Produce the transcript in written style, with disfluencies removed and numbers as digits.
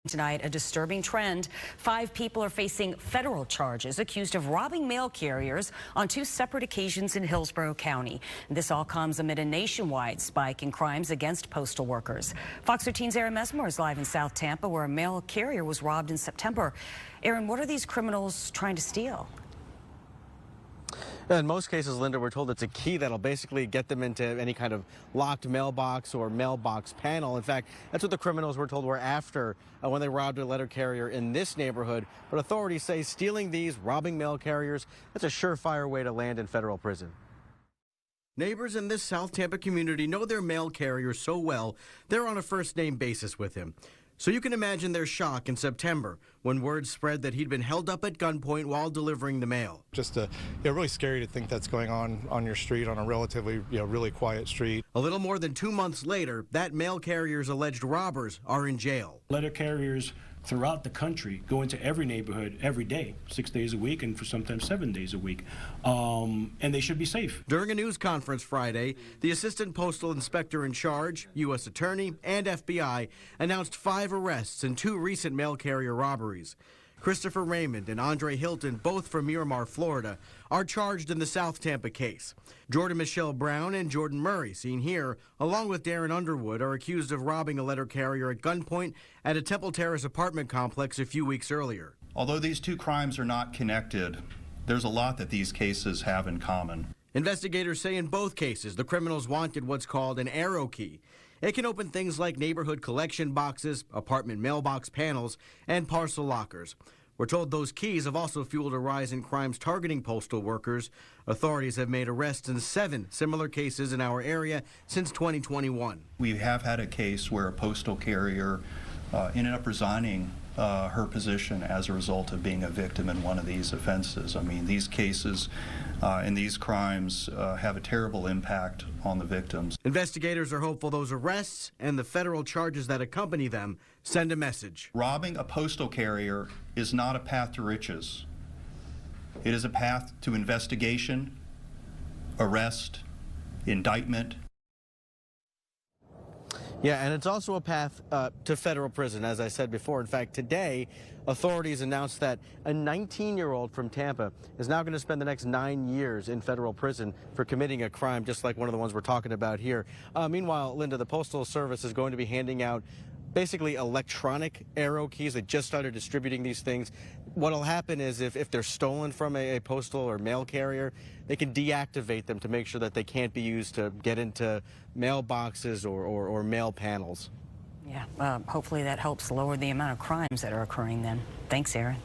Tonight, a disturbing trend. 5 people are facing federal charges accused of robbing mail carriers on 2 separate occasions in Hillsborough County. This all comes amid a nationwide spike in crimes against postal workers. Fox 13's Aaron Mesmer is live in South Tampa, where a mail carrier was robbed in September. Aaron, what are these criminals trying to steal? In most cases, Linda, we're told it's a key that'll basically get them into any kind of locked mailbox or mailbox panel. In fact, that's what the criminals were told were after when they robbed a letter carrier in this neighborhood. But authorities say stealing these, robbing mail carriers, that's a surefire way to land in federal prison. Neighbors in this South Tampa community know their mail carrier so well, they're on a first-name basis with him. So you can imagine their shock in September when word spread that he'd been held up at gunpoint while delivering the mail. Just really scary to think that's going on your street, on a relatively, really quiet street. A little more than 2 months later, that mail carrier's alleged robbers are in jail. Letter carriers throughout the country go into every neighborhood every day, 6 days a week, and for sometimes 7 days a week. And they should be safe. During a news conference Friday, the assistant postal inspector in charge, U.S. attorney, and FBI announced 5 arrests in 2 recent mail carrier robberies. Christopher Raymond and Andre Hilton, both from Miramar, Florida, are charged in the South Tampa case. Jordan Michelle Brown and Jordan Murray, seen here, along with Darren Underwood, are accused of robbing a letter carrier at gunpoint at a Temple Terrace apartment complex a few weeks earlier. Although these 2 crimes are not connected, there's a lot that these cases have in common. Investigators say in both cases the criminals wanted what's called an arrow key. It can open things like neighborhood collection boxes, apartment mailbox panels, and parcel lockers. We're told those keys have also fueled a rise in crimes targeting postal workers. Authorities have made arrests in 7 similar cases in our area since 2021. We have had a case where a postal carrier ended up resigning her position as a result of being a victim in one of these offenses. I mean, these cases and these crimes have a terrible impact on the victims. Investigators are hopeful those arrests and the federal charges that accompany them send a message. Robbing a postal carrier is not a path to riches. It is a path to investigation, arrest, indictment. Yeah, and it's also a path to federal prison, as I said before. In fact, today, authorities announced that a 19-year-old from Tampa is now going to spend the next 9 years in federal prison for committing a crime just like one of the ones we're talking about here. Meanwhile, Linda, the Postal Service is going to be handing out basically electronic arrow keys. They just started distributing these things. What'll happen is if they're stolen from a postal or mail carrier, they can deactivate them to make sure that they can't be used to get into mailboxes or mail panels. Yeah, hopefully that helps lower the amount of crimes that are occurring then. Thanks, Aaron.